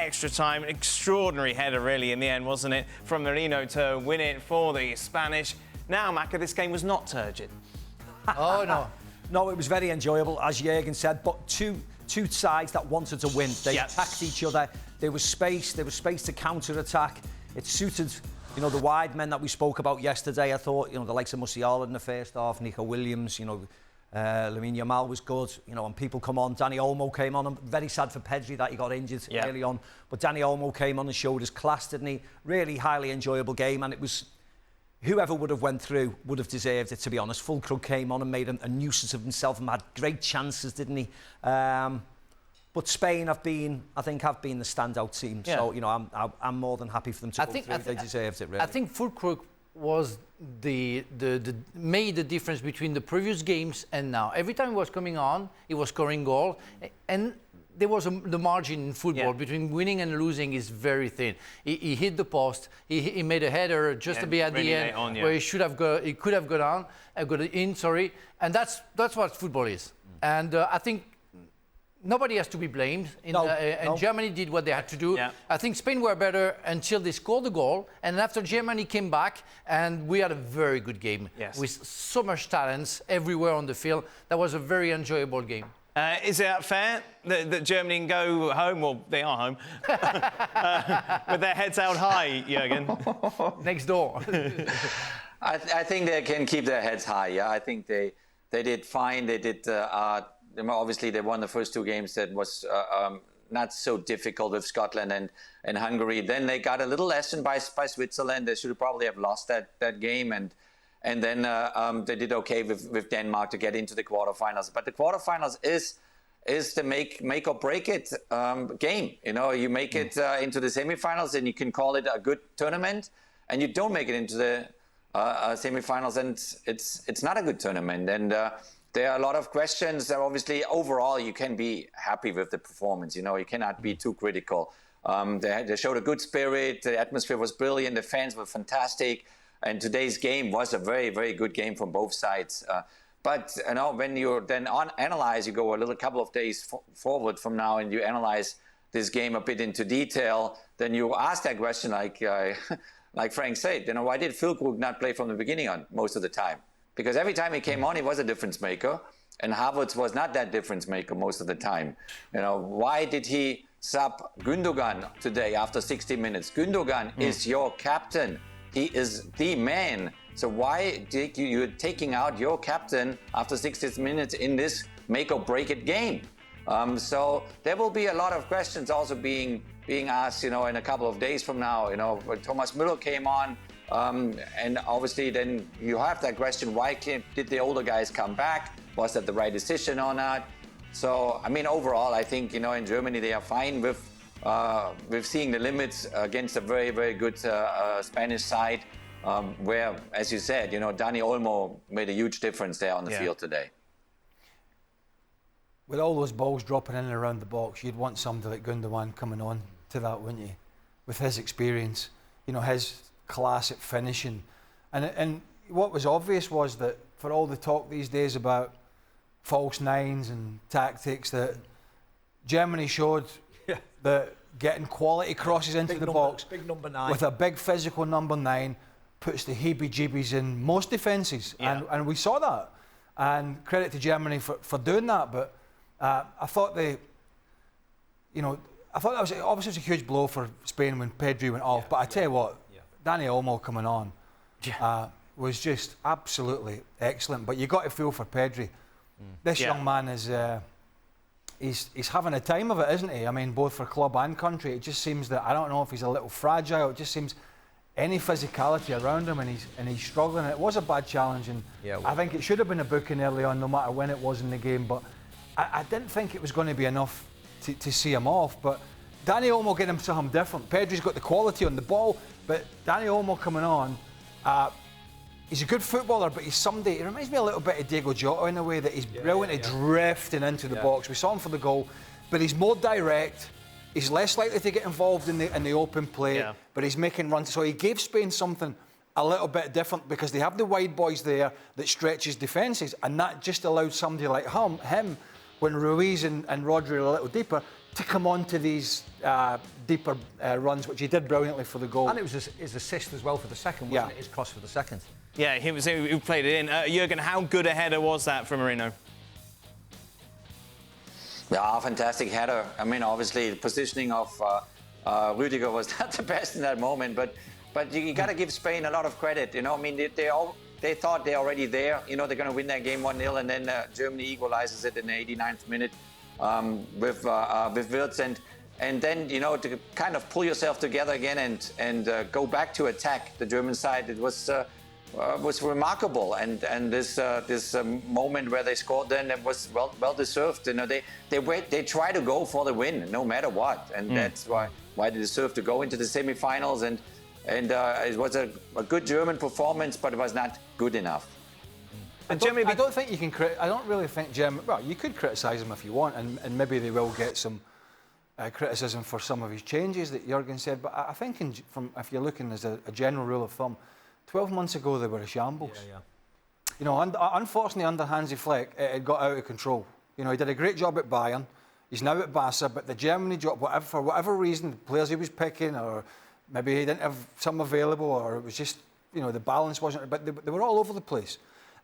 extra time. Extraordinary header, really, in the end, wasn't it? From Merino to win it for the Spanish. Now, Macca, this game was not turgid. Oh, no. No, it was very enjoyable, as Jürgen said, but two sides that wanted to win. They attacked each other. There was space to counter-attack. It suited, the wide men that we spoke about yesterday. I thought, the likes of Musiala in the first half, Nico Williams, Lamine Yamal was good, and people come on. Dani Olmo came on. I'm very sad for Pedri that he got injured early on. But Dani Olmo came on and showed his class, didn't he? Really highly enjoyable game, and it was... Whoever would have went through would have deserved it, to be honest. Fulkrug came on and made a nuisance of himself and had great chances, didn't he? But Spain have been the standout team. Yeah. So, I'm more than happy for them to go through. They deserved it, really. I think Fulkrug was made the difference between the previous games and now. Every time he was coming on, he was scoring goal. And there was the margin in football between winning and losing is very thin. He hit the post. He made a header just to be at really the end where he should have got. He could have got in. Sorry, and that's what football is. And I think nobody has to be blamed. And Germany did what they had to do. Yeah. I think Spain were better until they scored the goal, and after Germany came back, and we had a very good game with so much talents everywhere on the field. That was a very enjoyable game. Is it fair that Germany can go home, well, they are home, with their heads held high, Jürgen? Next door. I think they can keep their heads high, yeah. I think they did fine. They did, obviously they won the first two games that was not so difficult with Scotland and Hungary. Then they got a little lesson by Switzerland. They should probably have lost that game, and then they did okay with Denmark to get into the quarterfinals. But the quarterfinals is the make or break it game. You make it into the semifinals, and you can call it a good tournament. And you don't make it into the semifinals, and it's not a good tournament. And there are a lot of questions. Obviously, overall, you can be happy with the performance. You cannot be too critical. They showed a good spirit. The atmosphere was brilliant. The fans were fantastic. And today's game was a very, very good game from both sides. But when you then analyze, you go a couple of days forward from now, and you analyze this game a bit into detail. Then you ask that question, like Frank said, why did Füllkrug not play from the beginning on most of the time? Because every time he came on, he was a difference maker, and Havertz was not that difference maker most of the time. Why did he sub Gündogan today after 60 minutes? Gündogan is your captain. He is the man. So why you're taking out your captain after 60 minutes in this make or break it game? So there will be a lot of questions also being asked, in a couple of days from now. When Thomas Müller came on, and obviously then you have that question: why did the older guys come back? Was that the right decision or not? So overall, I think in Germany they are fine with seeing the limits against a very, very good Spanish side, where, as you said, Dani Olmo made a huge difference there on the field today. With all those balls dropping in and around the box, you'd want somebody like Gundogan coming on to that, wouldn't you? With his experience, his class at finishing. And what was obvious was that for all the talk these days about false nines and tactics, that Germany showed that getting quality crosses into the box big number 9 with a big physical number 9 puts the heebie-jeebies in most defences, and we saw that. And credit to Germany for doing that. But I thought that was obviously a huge blow for Spain when Pedri went off. But I tell you what, Dani Olmo coming on was just absolutely excellent. But you got to feel for Pedri. This young man is. He's having a time of it, isn't he? Both for club and country. It just seems that, I don't know if he's a little fragile. It just seems any physicality around him, and he's struggling. It was a bad challenge, and I think it should have been a booking early on, no matter when it was in the game. But I didn't think it was going to be enough to see him off. But Dani Olmo getting him something different. Pedri's got the quality on the ball, but Dani Olmo coming on, he's a good footballer, but he's somebody. He reminds me a little bit of Diego Jota in a way that he's brilliant at drifting into the box. We saw him for the goal, but he's more direct. He's less likely to get involved in the open play, but he's making runs. So he gave Spain something a little bit different, because they have the wide boys there that stretches defences, and that just allowed somebody like him, when Ruiz and Rodri are a little deeper, to come on to these deeper runs, which he did brilliantly for the goal. And it was his assist as well for the second, wasn't it? His cross for the second. Yeah, he played it in. Jurgen, how good a header was that from Marino? Yeah, fantastic header. I mean, obviously, the positioning of Rüdiger was not the best in that moment, but you got to give Spain a lot of credit. You know, I mean, they thought they're already there. You know, they're going to win that game 1-0, and then Germany equalizes it in the 89th minute with Wirtz, and then, you know, to kind of pull yourself together again and go back to attack the German side. It was remarkable, and this moment where they scored, then it was well deserved. You know, they try to go for the win no matter what, and that's why they deserve to go into the semi-finals. And it was a good German performance, but it was not good enough. I don't think you can. I don't really think Germany. Well, you could criticise him if you want, and maybe they will get some criticism for some of his changes that Jurgen said. But I think, if you're looking as a general rule of thumb, 12 months ago they were a shambles. Yeah. You know, unfortunately under Hansi Flick, it had got out of control. You know, he did a great job at Bayern. He's now at Barca, but the Germany job, for whatever reason, the players he was picking, or maybe he didn't have some available, or it was just, you know, the balance wasn't. But they were all over the place,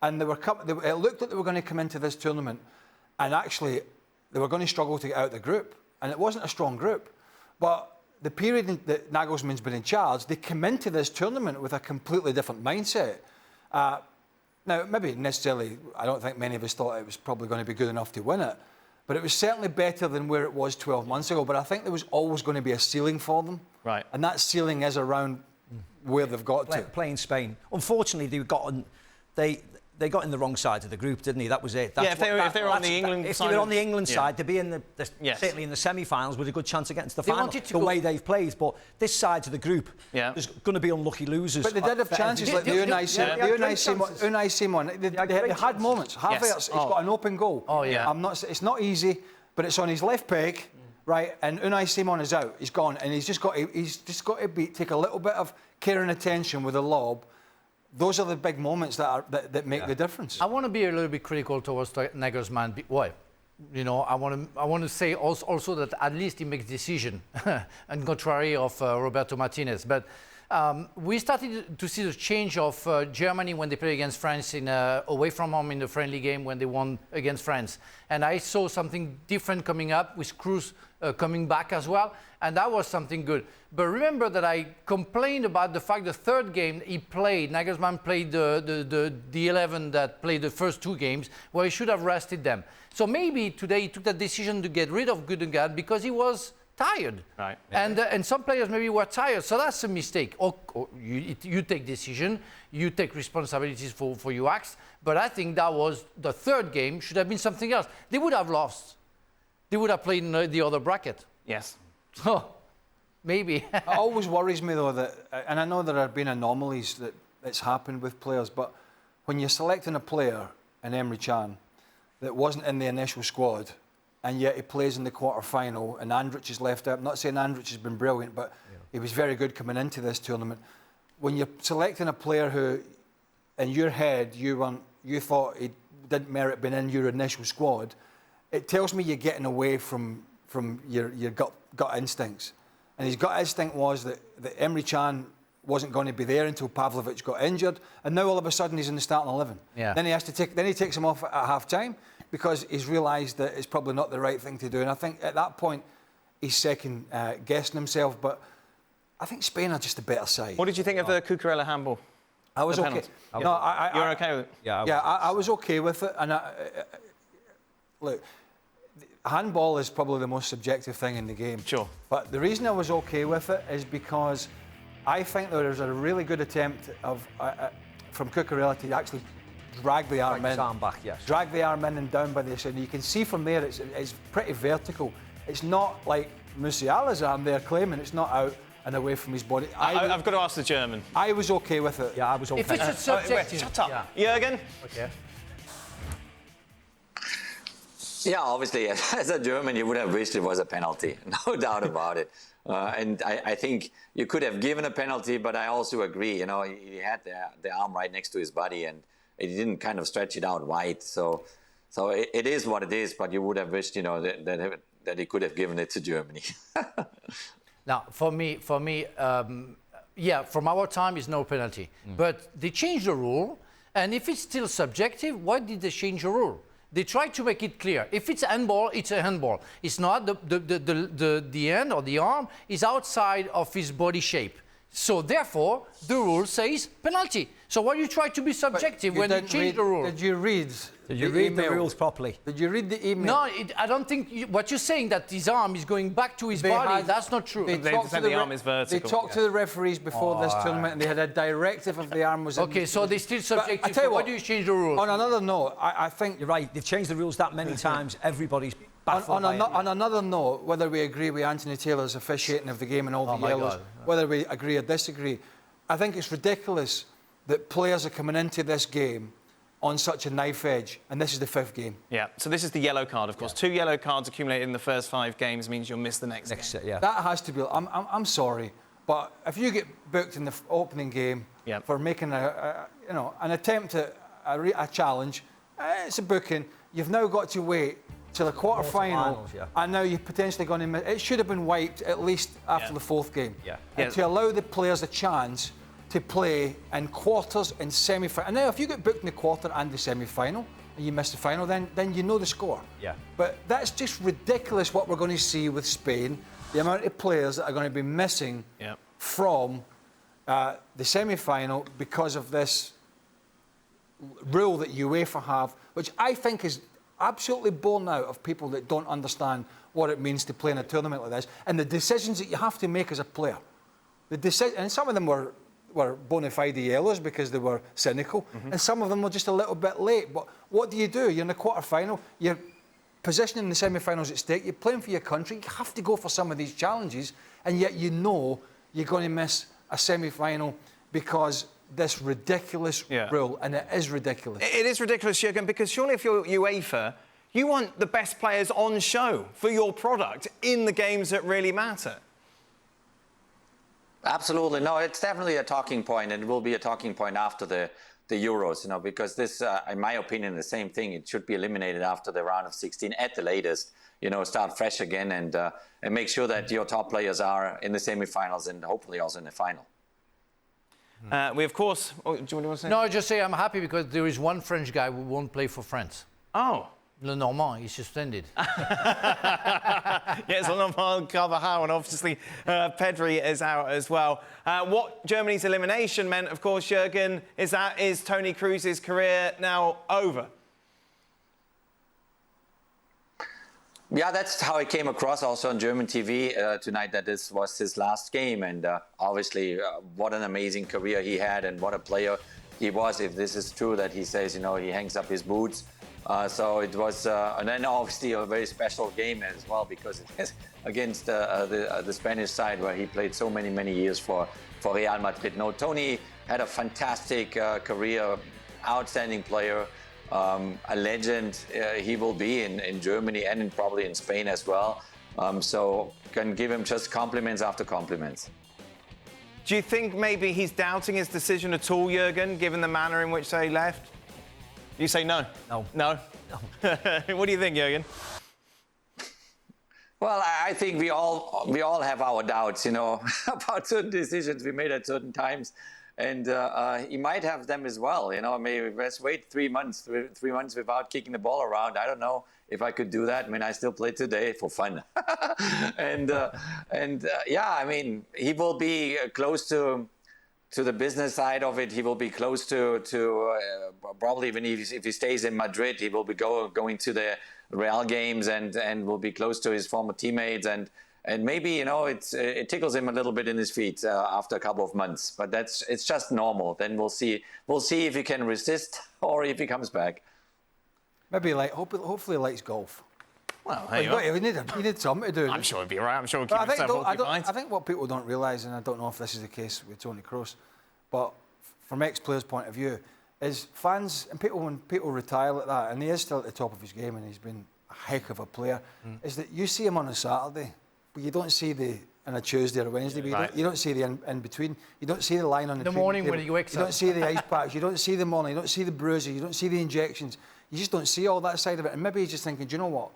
and it looked like they were going to come into this tournament, and actually they were going to struggle to get out of the group, and it wasn't a strong group, but the period that Nagelsmann's been in charge, they come into this tournament with a completely different mindset. Now, maybe necessarily, I don't think many of us thought it was probably going to be good enough to win it, but it was certainly better than where it was 12 months ago. But I think there was always going to be a ceiling for them. Right. And that ceiling is around where they've got to. Playing Spain. Unfortunately, they got in the wrong side of the group, didn't they? That was it. If they were on the England side. If they were on the England side, they'd be in certainly in the semi-finals with a good chance of getting to the final. The way they've played, but this side of the group, there's going to be unlucky losers. But they did have chances, like the Unai Simon. They had moments. Havertz, he's got an open goal. Oh yeah. It's not easy, but it's on his left peg, right? And Unai Simon is out. He's gone, and he's just got to take a little bit of care and attention with the lob. Those are the big moments that make the difference. I want to be a little bit critical towards Nagelsmann. Well, you know, I want to say also that at least he makes decision, and contrary of Roberto Martinez. But we started to see the change of Germany when they played against France away from home in the friendly game when they won against France. And I saw something different coming up with Kroos coming back as well, and that was something good. But remember that I complained about the fact the third game Nagelsmann played the 11 that played the first two games, where he should have rested them. So maybe today he took that decision to get rid of Gundogan because he was tired. Right. And some players maybe were tired, so that's a mistake. Or you take decision, you take responsibilities for your acts. But I think that was the third game should have been something else. They would have lost. They would have played in the other bracket. Yes. So maybe. It always worries me though that, and I know there have been anomalies that's happened with players, but when you're selecting a player in Emre Can that wasn't in the initial squad, and yet he plays in the quarter-final, and Andrich is left out. I'm not saying Andrich has been brilliant, but he was very good coming into this tournament. When you're selecting a player who, in your head, you thought he didn't merit being in your initial squad, it tells me you're getting away from your gut instincts. And his gut instinct was that Emre Can wasn't going to be there until Pavlovic got injured, and now all of a sudden he's in the starting 11. Yeah. Then he takes him off at half-time, because he's realised that it's probably not the right thing to do. And I think at that point, he's second-guessing himself. But I think Spain are just a better side. What did you think of the Cucurella handball? I was okay. You were okay with it? I was okay with it. And look, handball is probably the most subjective thing in the game. Sure. But the reason I was okay with it is because I think there was a really good attempt from Cucurella to actually drag the arm in. Back, yes. Drag the arm in and down by the side. You can see from there it's pretty vertical. It's not like Musiala's arm there claiming it's not out and away from his body. I've got to ask the German. I was okay with it. Yeah, I was okay. If it's a subjective. Shut up. Yeah. Jurgen? Okay. Yeah, obviously, as a German, you would have wished it was a penalty, no doubt about it. And I think you could have given a penalty, but I also agree. You know, he had the arm right next to his body, and he didn't kind of stretch it out wide. So it is what it is. But you would have wished, you know, that that he could have given it to Germany. Now, for me, yeah, from our time, it's no penalty. But they changed the rule, and if it's still subjective, why did they change the rule? They tried to make it clear. If it's a handball, it's a handball. It's not the hand or the arm is outside of his body shape. So therefore, the rule says penalty. So why you try to be subjective when you change the rule? Did you read the rules properly? Did you read the email? No, I don't think what you're saying that his arm is going back to his body. That's not true. They said the arm is vertical. They talked to the referees before this tournament, and they had a directive if the arm was. Okay, so they still subjective. I tell you why do you change the rules? On another note, I think You're right. They've changed the rules that many times. Everybody's baffled by it. On another note, whether we agree with Anthony Taylor's officiating of the game and all the yellows, whether we agree or disagree, I think it's ridiculous that players are coming into this game on such a knife edge, and this is the 5th game. Yeah, so this is the yellow card, of course. 2 yellow cards accumulated in the first 5 games means you'll miss the next game. Yeah. That has to be. I'm sorry, but if you get booked in the opening game for making an attempt at a challenge, it's a booking. You've now got to wait till the quarter-final, and now you're potentially going to miss. It should have been wiped at least after the 4th game. And to allow the players a chance to play in quarters and semi-final. And now, if you get booked in the quarter and the semi-final, and you miss the final, then you know the score. But that's just ridiculous what we're going to see with Spain, the amount of players that are going to be missing from the semi-final because of this rule that UEFA have, which I think is absolutely born out of people that don't understand what it means to play in a tournament like this, and the decisions that you have to make as a player. And some of them were bona fide yellows because they were cynical, and some of them were just a little bit late. But what do? You're in the quarter-final, your position in the semi-finals at stake, you're playing for your country, you have to go for some of these challenges, and yet you know you're going to miss a semi-final because this ridiculous rule, and it is ridiculous. It is ridiculous, Jürgen, because surely if you're UEFA, you want the best players on show for your product in the games that really matter. Absolutely. No, it's definitely a talking point, and it will be a talking point after the Euros, because this, in my opinion, the same thing. It should be eliminated after the round of 16 at the latest. Start fresh again and make sure that your top players are in the semi-finals and hopefully also in the final. We, of course... Oh, do you want to say? No, I just say I'm happy because there is one French guy who won't play for France. Oh. Le Normand, he's suspended. Yes, Le Normand, Carvajal, and obviously Pedri is out as well. What Germany's elimination meant, of course, Jürgen, is Toni Kroos' career now over? Yeah, that's how it came across also on German TV tonight, that this was his last game. And obviously, what an amazing career he had and what a player he was. If this is true that he says, he hangs up his boots. So it was, and then obviously a very special game as well because it is against the Spanish side where he played so many years for Real Madrid. No, Toni had a fantastic career, outstanding player. A legend he will be in Germany and probably in Spain as well. So can give him just compliments after compliments. Do you think maybe he's doubting his decision at all, Jürgen, given the manner in which they left? You say no? No. No? What do you think, Jürgen? Well, I think we all have our doubts, about certain decisions we made at certain times. And he might have them as well, maybe let's wait 3 months without kicking the ball around. I don't know if I could do that. I mean, I still play today for fun. He will be close to the business side of it. He will be close to probably even if he stays in Madrid, he will be going to the Real games and will be close to his former teammates and maybe it tickles him a little bit in his feet after a couple of months, but it's just normal. Then we'll see if he can resist or if he comes back. Maybe hopefully he likes golf. Well, you need something to do. I'm sure he'll be all right. I'm sure he'll keep himself occupied. I think what people don't realise, and I don't know if this is the case with Toni Kroos, but from ex-players' point of view, is fans and people, when people retire like that, and he is still at the top of his game and he's been a heck of a player, is that you see him on a Saturday, but you don't see on a Tuesday or a Wednesday, but you don't see the in between. You don't see the line on the morning table. when you wake up. You don't see the ice packs, you don't see the morning, you don't see the bruises, you don't see the injections. You just don't see all that side of it. And maybe he's just thinking, do you know what?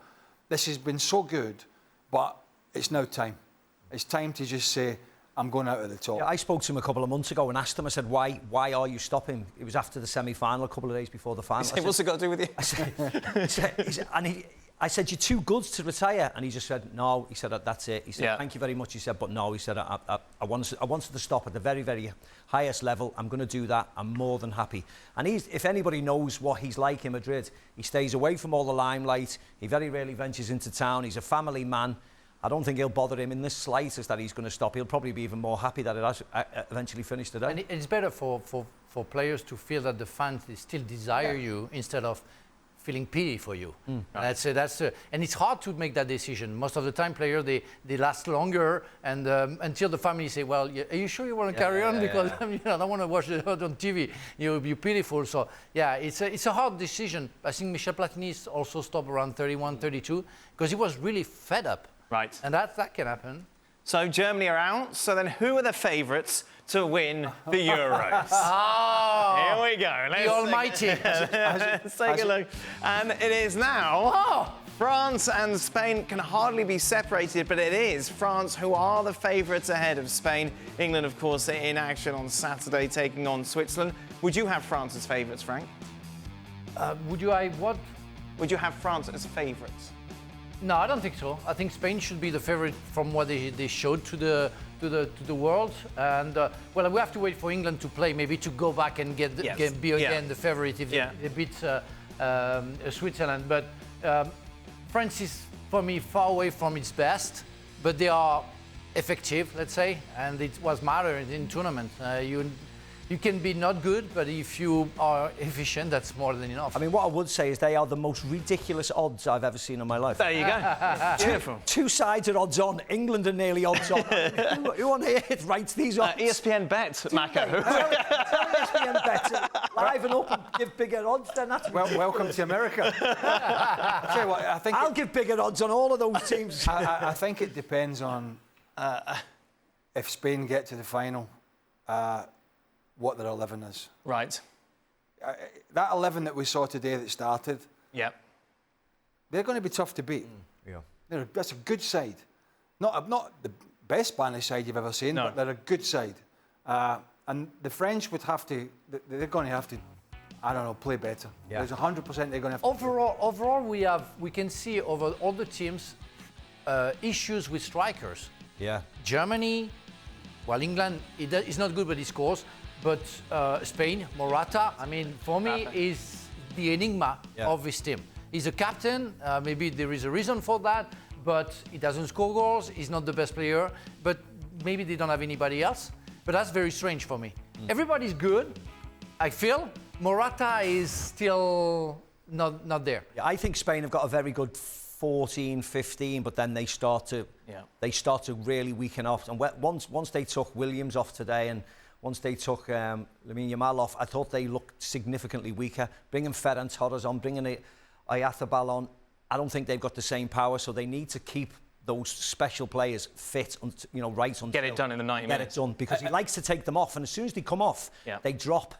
This has been so good But it's now time. It's time to just say, I'm going out at the top. Yeah, I spoke to him a couple of months ago and asked him, I said, why are you stopping? It was after the semi-final, a couple of days before the final. What's it got to do with you? I said, you're too good to retire. And he just said, no. He said, that's it. He said, thank you very much. He said, but no. He said, I wanted to stop at the very, very highest level. I'm going to do that. I'm more than happy. And if anybody knows what he's like in Madrid, he stays away from all the limelight. He very rarely ventures into town. He's a family man. I don't think he'll bother him in the slightest that he's going to stop. He'll probably be even more happy that it has eventually finished today. And it's better for players to feel that the fans still desire you instead of feeling pity for you. That's and it's hard to make that decision. Most of the time, players they last longer, and until the family say, "Well, are you sure you want to carry on? Because I don't want to watch it on TV. You'll be pitiful." So it's a hard decision. I think Michel Platini also stopped around 31, 32 because he was really fed up. Right. And that can happen. So Germany are out. So then who are the favourites to win the Euros? Here we go. The Almighty. Let's take a look. And it is now France and Spain can hardly be separated, but it is France who are the favourites ahead of Spain. England, of course, in action on Saturday, taking on Switzerland. Would you have France as favourites, Frank? Would you have France as favourites? No, I don't think so. I think Spain should be the favorite from what they showed to the world. And well, we have to wait for England to play, maybe to go back and be again the favorite if they beat Switzerland. But France is, for me, far away from its best. But they are effective, let's say, and it was matter in tournament. You can be not good, but if you are efficient, that's more than enough. I mean, what I would say is they are the most ridiculous odds I've ever seen in my life. There you go. Beautiful. Two-sided odds on. England are nearly odds on. who on earth writes these odds? ESPN Bet, Mako. Tell ESPN Bet. Liven up and give bigger odds. Then that's welcome to America. I tell you what, I think I'll give bigger odds on all of those teams. I think it depends on if Spain get to the final. What their 11 is. Right. That 11 that we saw today that started, they're going to be tough to beat. That's a good side. Not the best Spanish side you've ever seen, but they're a good side. And the French would have to, they're going to have to, I don't know, play better. There's 100% they're going to have to. Overall, we can see over all the teams issues with strikers. Germany, well, England is not good, but he scores. But Spain, Morata, I mean, for me, is the enigma of this team. He's a captain. Maybe there is a reason for that, but he doesn't score goals. He's not the best player, but maybe they don't have anybody else. But that's very strange for me. Everybody's good, I feel. Morata is still not there. I think Spain have got a very good 14, 15, but then they start to really weaken off. And once they took Williams off today, and once they took Lamine Yamal off, I thought they looked significantly weaker. Bringing Ferran Torres on, bringing Ayathabal on, I don't think they've got the same power. So they need to keep those special players fit, right until get it done in the 90 minutes. Get it done, because he likes to take them off, and as soon as they come off, they drop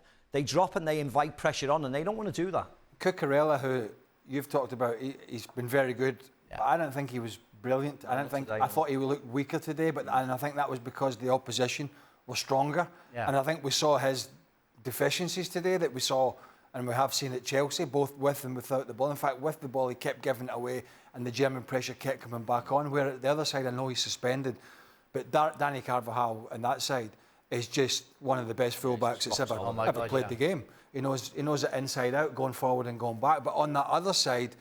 and they invite pressure on, and they don't want to do that. Cucurella, who you've talked about, he's been very good. But I don't think he was brilliant. I thought he would look weaker today, and I think that was because the opposition was stronger. And I think we saw his deficiencies today that we saw and we have seen at Chelsea, both with and without the ball. In fact, with the ball, he kept giving it away and the German pressure kept coming back on. Where at the other side, I know he's suspended, but Dani Carvajal on that side is just one of the best fullbacks that's ever played the game. He knows it inside out, going forward and going back. But on that other side,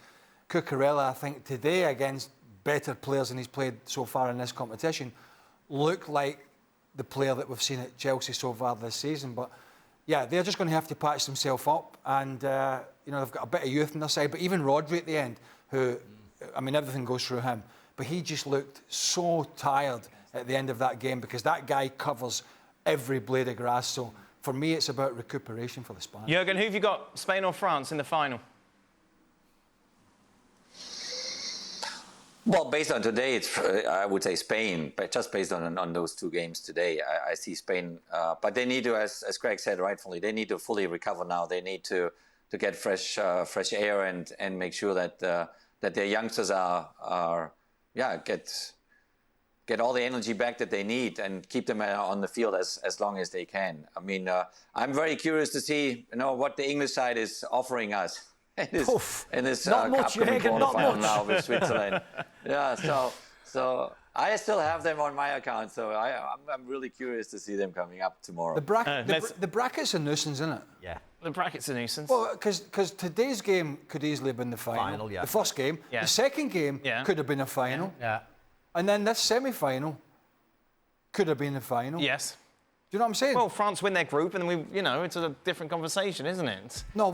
Cucurella, I think today, against better players than he's played so far in this competition, looked like the player that we've seen at Chelsea so far this season. But yeah, they're just going to have to patch themselves up, and they've got a bit of youth on their side. But even Rodri at the end, who, I mean, everything goes through him, but he just looked so tired at the end of that game, because that guy covers every blade of grass. So for me, it's about recuperation for the Spanish. Jurgen, who have you got, Spain or France in the final? Well, based on today, I would say Spain, but just based on those two games today, I see Spain. But they need to, as Greg said rightfully, they need to fully recover now. They need to get fresh air and make sure that their youngsters are get all the energy back that they need and keep them on the field as long as they can. I mean, I'm very curious to see, what the English side is offering us in this not much, upcoming Jürgen, not quarterfinal much. now with Switzerland. So I still have them on my account, so I'm really curious to see them coming up tomorrow. The bracket's a nuisance, isn't it? Yeah. The bracket's a nuisance. Well, because today's game could easily have been the final. Yeah. The first game. Yeah. The second game Yeah. could have been a final. Yeah. And then this semi-final could have been the final. Yes. Do you know what I'm saying? Well, France win their group, and then it's a different conversation, isn't it? No.